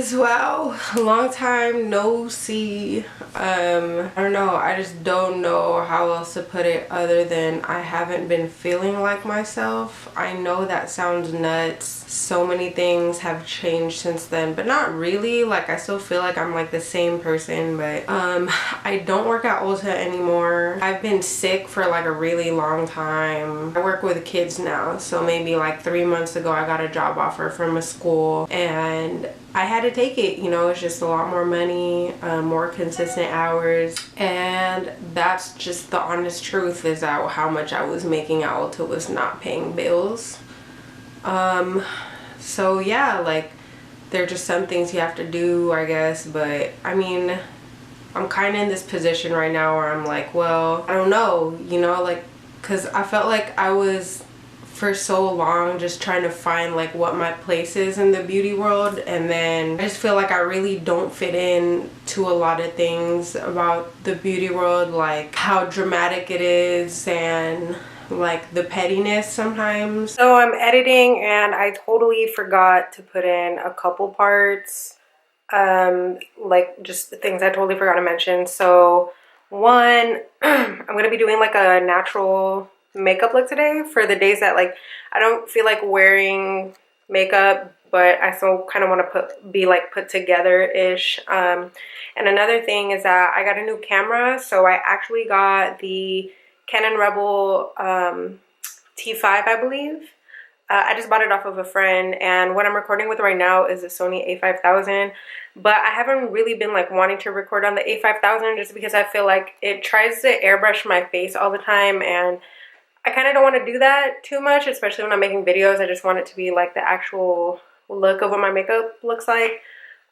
guys, wow, long time no see. I don't know, I just don't know how else to put it other than I haven't been feeling like myself. I know that sounds nuts, so many things have changed since then, but not really. Like, I still feel like I'm like the same person, but I don't work at Ulta anymore. I've been sick for like a really long time. I work with kids now, so maybe like 3 months ago I got a job offer from a school and I had to take it. You know, it's just a lot more money, more consistent hours, and that's just the honest truth, is that how much I was making at Ulta was not paying bills. So yeah, like, there are just some things you have to do, I guess. But I mean, I'm kind of in this position right now where I'm like, well, I don't know, you know, like, because I felt like I was for so long just trying to find like what my place is in the beauty world, and then I just feel like I really don't fit in to a lot of things about the beauty world, like how dramatic it is and like the pettiness sometimes. So I'm editing and I totally forgot to put in a couple parts, like just things I totally forgot to mention. So one, I'm gonna be doing like a natural makeup look today for the days that like I don't feel like wearing makeup, but I still kind of want to be like put together ish. And another thing is that I got a new camera. So I actually got the Canon Rebel T5, I believe. I just bought it off of a friend, and what I'm recording with right now is a Sony a5000, but I haven't really been like wanting to record on the a5000 just because I feel like it tries to airbrush my face all the time, and I kind of don't want to do that too much, especially when I'm making videos. I just want it to be like the actual look of what my makeup looks like.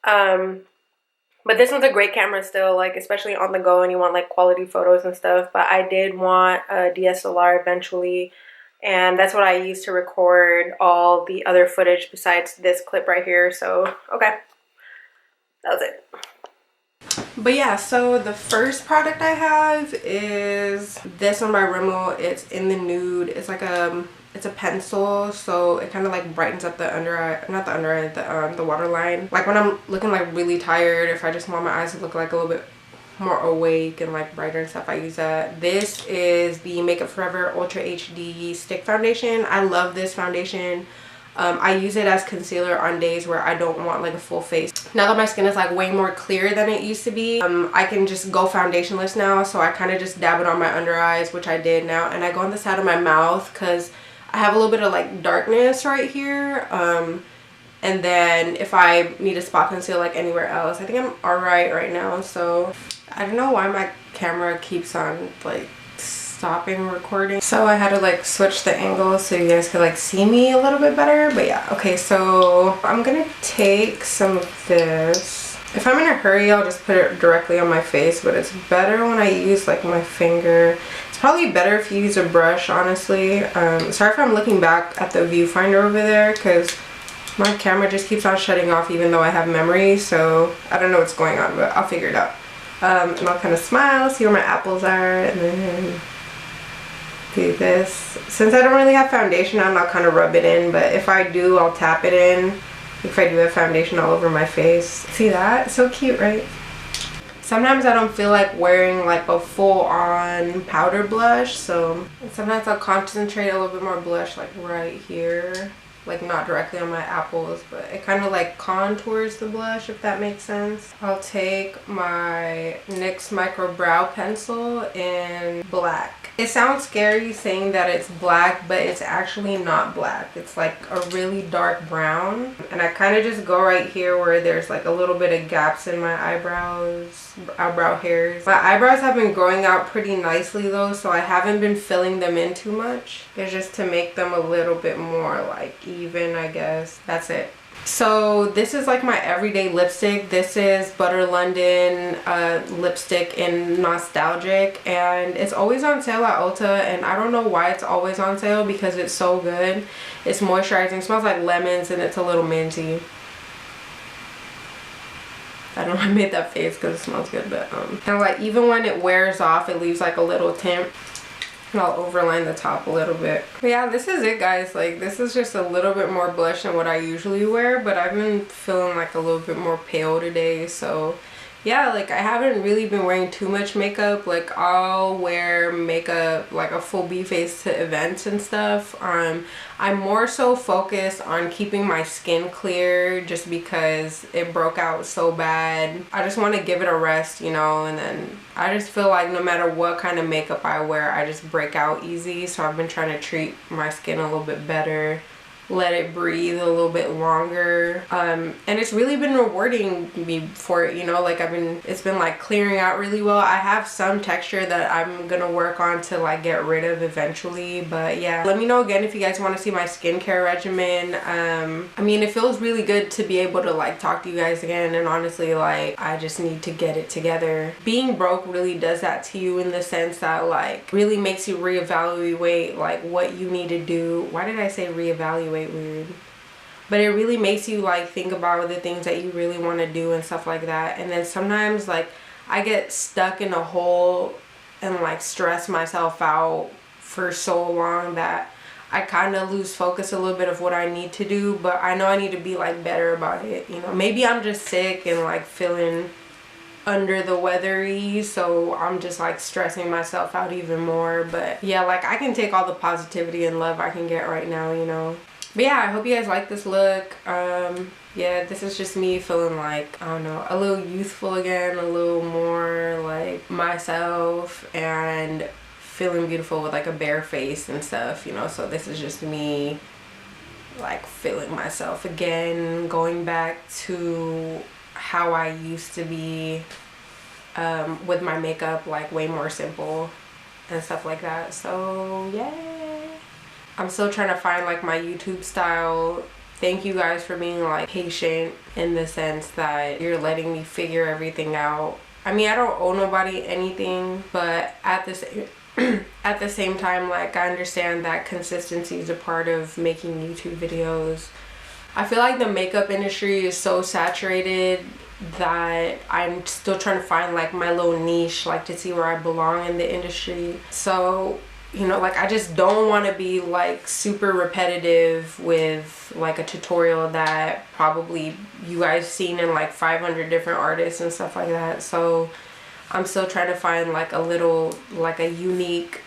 But this one's a great camera still, like especially on the go and you want like quality photos and stuff. But I did want a DSLR eventually, and that's what I used to record all the other footage besides this clip right here. So okay, that was it. But yeah, so the first product I have is this one by Rimmel. It's in the nude. It's like it's a pencil, so it kind of like brightens up the under eye, not the under eye, the waterline. Like when I'm looking like really tired, if I just want my eyes to look like a little bit more awake and like brighter and stuff, I use that. This is the Makeup Forever Ultra HD Stick Foundation. I love this foundation. I use it as concealer on days where I don't want like a full face. Now that my skin is like way more clear than it used to be, I can just go foundationless now. So I kind of just dab it on my under eyes, which I did now, and I go on the side of my mouth because I have a little bit of like darkness right here. And then if I need to spot conceal like anywhere else, I think I'm alright right now. So I don't know why my camera keeps on like stopping recording, so I had to like switch the angle so you guys could like see me a little bit better. But yeah, okay, so I'm gonna take some of this. If I'm in a hurry, I'll just put it directly on my face, but it's better when I use like my finger. It's probably better if you use a brush, honestly. Sorry if I'm looking back at the viewfinder over there because my camera just keeps on shutting off even though I have memory, so I don't know what's going on, but I'll figure it out. And I'll kind of smile, see where my apples are, and then do this. Since I don't really have foundation on, I'll kind of rub it in, but if I do, I'll tap it in if I do have foundation all over my face. See that? So cute, right? Sometimes I don't feel like wearing like a full-on powder blush, so sometimes I'll concentrate a little bit more blush like right here, like not directly on my apples, but it kind of like contours the blush, if that makes sense. I'll take my NYX Micro Brow Pencil in black. It sounds scary saying that it's black, but it's actually not black. It's like a really dark brown. And I kind of just go right here where there's like a little bit of gaps in my eyebrows, eyebrow hairs. My eyebrows have been growing out pretty nicely though, so I haven't been filling them in too much. It's just to make them a little bit more like even, I guess. That's it. So this is like my everyday lipstick. This is Butter London lipstick in Nostalgic, and it's always on sale at Ulta, and I don't know why it's always on sale because it's so good. It's moisturizing, smells like lemons, and it's a little minty. I don't know, I made that face because it smells good, but and like even when it wears off, it leaves like a little tint. And I'll overline the top a little bit. But yeah, this is it, guys. Like, this is just a little bit more blush than what I usually wear, but I've been feeling like a little bit more pale today, so yeah, like I haven't really been wearing too much makeup. Like, I'll wear makeup, like a full B face, to events and stuff. I'm more so focused on keeping my skin clear just because it broke out so bad. I just want to give it a rest, you know, and then I just feel like no matter what kind of makeup I wear, I just break out easy. So I've been trying to treat my skin a little bit better, let it breathe a little bit longer, and it's really been rewarding me for it, you know. Like, it's been like clearing out really well. I have some texture that I'm gonna work on to like get rid of eventually, but yeah, let me know again if you guys want to see my skincare regimen. I mean, it feels really good to be able to like talk to you guys again, and honestly, like, I just need to get it together. Being broke really does that to you, in the sense that like really makes you reevaluate like what you need to do. Why did I say reevaluate? Weird. But it really makes you like think about the things that you really want to do and stuff like that. And then sometimes like I get stuck in a hole and like stress myself out for so long that I kind of lose focus a little bit of what I need to do. But I know I need to be like better about it, you know. Maybe I'm just sick and like feeling under the weathery, so I'm just like stressing myself out even more. But yeah, like I can take all the positivity and love I can get right now, you know. But yeah, I hope you guys like this look. Yeah, this is just me feeling like, I don't know, a little youthful again, a little more like myself, and feeling beautiful with like a bare face and stuff, you know. So this is just me like feeling myself again, going back to how I used to be with my makeup, like way more simple and stuff like that. So yeah, I'm still trying to find like my YouTube style. Thank you guys for being like patient, in the sense that you're letting me figure everything out. I mean, I don't owe nobody anything, but at the same time, like, I understand that consistency is a part of making YouTube videos. I feel like the makeup industry is so saturated that I'm still trying to find like my little niche, like to see where I belong in the industry. So, you know, like, I just don't want to be like super repetitive with like a tutorial that probably you guys seen in like 500 different artists and stuff like that. So I'm still trying to find like a little, like a unique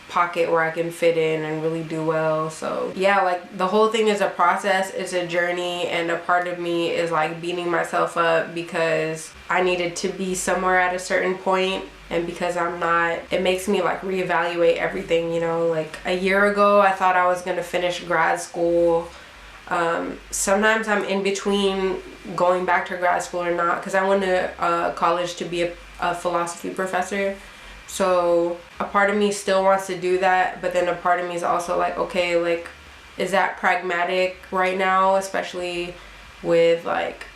pocket where I can fit in and really do well. So yeah, like, the whole thing is a process, it's a journey, and a part of me is like beating myself up because I needed to be somewhere at a certain point, and because I'm not, it makes me like reevaluate everything, you know. Like, a year ago I thought I was gonna finish grad school. Sometimes I'm in between going back to grad school or not, because I went to college to be a philosophy professor. So a part of me still wants to do that, but then a part of me is also like, okay, like, is that pragmatic right now? Especially with like,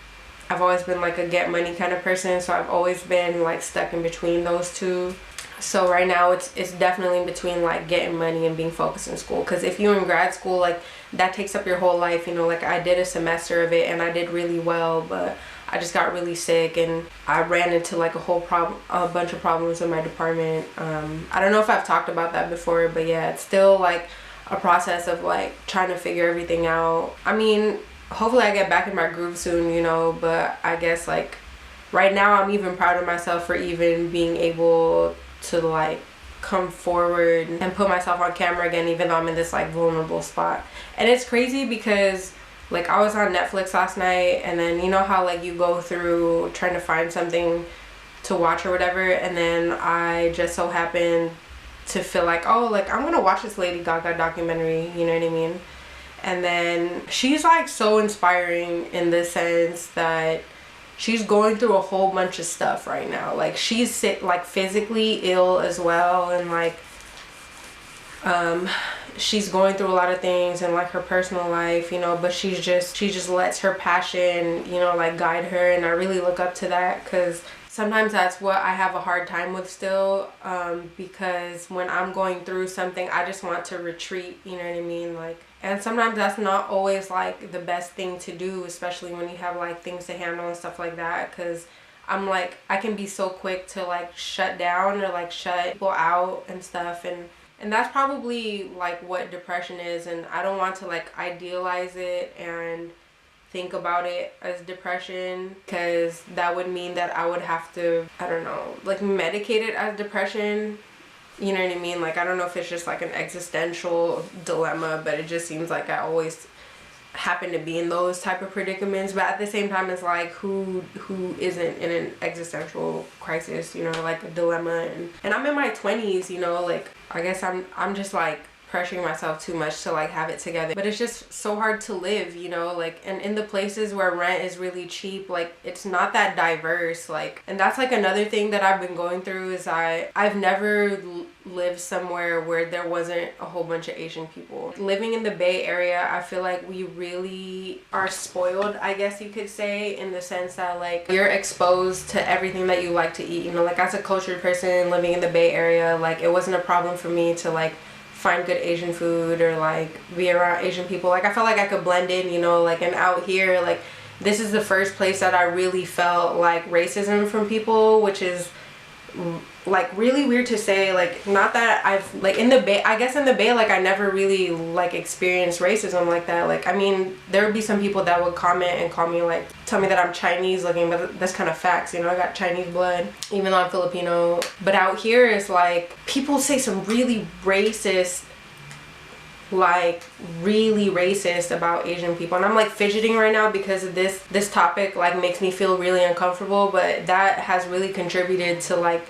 I've always been like a get money kind of person, so I've always been like stuck in between those two. So right now it's definitely in between like getting money and being focused in school, because if you're in grad school, like, that takes up your whole life, you know. Like, I did a semester of it and I did really well, but I just got really sick and I ran into like a bunch of problems in my department. I don't know if I've talked about that before, but yeah, it's still like a process of like trying to figure everything out. I mean, hopefully I get back in my groove soon, you know, but I guess like right now I'm even proud of myself for even being able to like come forward and put myself on camera again, even though I'm in this like vulnerable spot. And it's crazy because like, I was on Netflix last night, and then you know how like you go through trying to find something to watch or whatever, and then I just so happened to feel like, oh, like, I'm gonna watch this Lady Gaga documentary, you know what I mean? And then she's like so inspiring in the sense that she's going through a whole bunch of stuff right now. Like, she's sick, like physically ill as well, and like she's going through a lot of things in like her personal life, you know, but she just lets her passion, you know, like guide her. And I really look up to that, because sometimes that's what I have a hard time with still, because when I'm going through something, I just want to retreat, you know what I mean? Like, and sometimes that's not always like the best thing to do, especially when you have like things to handle and stuff like that, because I'm like, I can be so quick to like shut down or like shut people out and stuff, and And that's probably like what depression is, and I don't want to like idealize it and think about it as depression, because that would mean that I would have to, I don't know, like medicate it as depression. You know what I mean? Like, I don't know if it's just like an existential dilemma, but it just seems like I always happen to be in those type of predicaments. But at the same time, it's like, who isn't in an existential crisis, you know, like a dilemma? And I'm in my 20s, you know, like, I guess I'm just like pressuring myself too much to like have it together. But it's just so hard to live, you know, like, and in the places where rent is really cheap, like, it's not that diverse. Like, and that's like another thing that I've been going through is I've never lived somewhere where there wasn't a whole bunch of Asian people. Living in the Bay Area, I feel like we really are spoiled, I guess you could say, in the sense that like you're exposed to everything that you like to eat, you know. Like, as a cultured person living in the Bay Area, like, it wasn't a problem for me to like find good Asian food or like be around Asian people. Like, I felt like I could blend in, you know. Like, and out here, like, this is the first place that I really felt like racism from people, which is like really weird to say. Like, not that I've like in the Bay, I guess in the Bay, like, I never really like experienced racism like that. Like, I mean, there would be some people that would comment and call me, like, tell me that I'm Chinese looking, but that's kind of facts, you know. I got Chinese blood even though I'm Filipino. But out here it's like people say some really racist, like really racist about Asian people, and I'm like fidgeting right now because of this topic like makes me feel really uncomfortable. But that has really contributed to like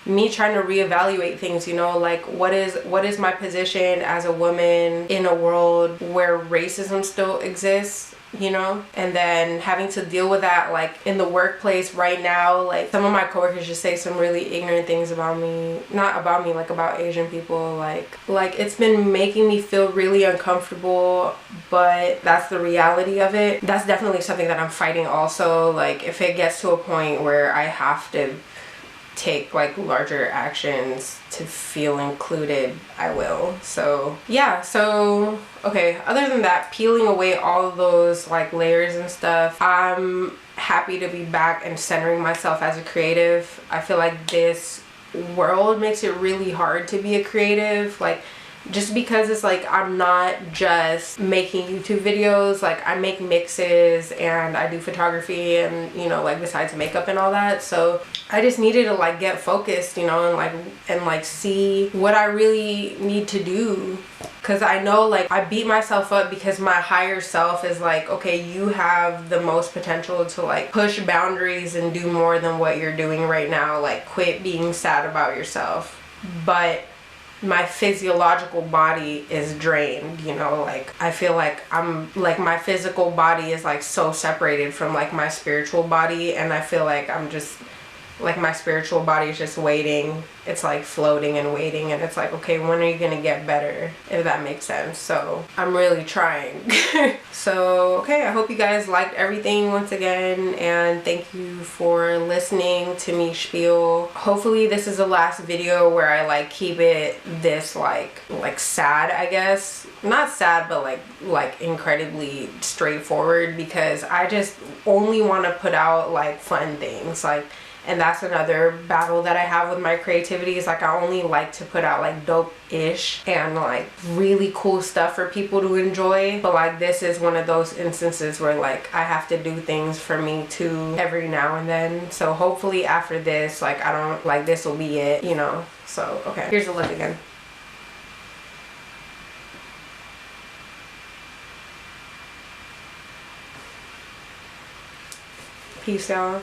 me trying to reevaluate things, you know. Like, what is my position as a woman in a world where racism still exists, you know? And then having to deal with that like in the workplace right now. Like, some of my coworkers just say some really ignorant things about me, not about me, like about Asian people. Like it's been making me feel really uncomfortable, but that's the reality of it. That's definitely something that I'm fighting also. Like, if it gets to a point where I have to take like larger actions to feel included, I will. So yeah, so okay, other than that, peeling away all of those like layers and stuff, I'm happy to be back and centering myself as a creative. I feel like this world makes it really hard to be a creative, like, just because it's like I'm not just making YouTube videos. Like, I make mixes and I do photography and, you know, like, besides makeup and all that. So I just needed to like get focused, you know, and like see what I really need to do. Because I know, like, I beat myself up because my higher self is like, okay, you have the most potential to like push boundaries and do more than what you're doing right now. Like, quit being sad about yourself. But my physiological body is drained, you know. Like, I feel like I'm like, my physical body is like so separated from like my spiritual body, and I feel like I'm just like, my spiritual body is just waiting. It's like floating and waiting, and it's like, okay, when are you gonna get better, if that makes sense? So I'm really trying. So okay, I hope you guys liked everything once again, and thank you for listening to me spiel. Hopefully this is the last video where I like keep it this like sad, I guess. Not sad, but like incredibly straightforward, because I just only want to put out like fun things. Like, and that's another battle that I have with my creativity, is like, I only like to put out like dope-ish and like really cool stuff for people to enjoy. But like, this is one of those instances where like I have to do things for me too every now and then. So hopefully after this, like, I don't like, this will be it, you know. So okay, here's the look again. Peace, y'all.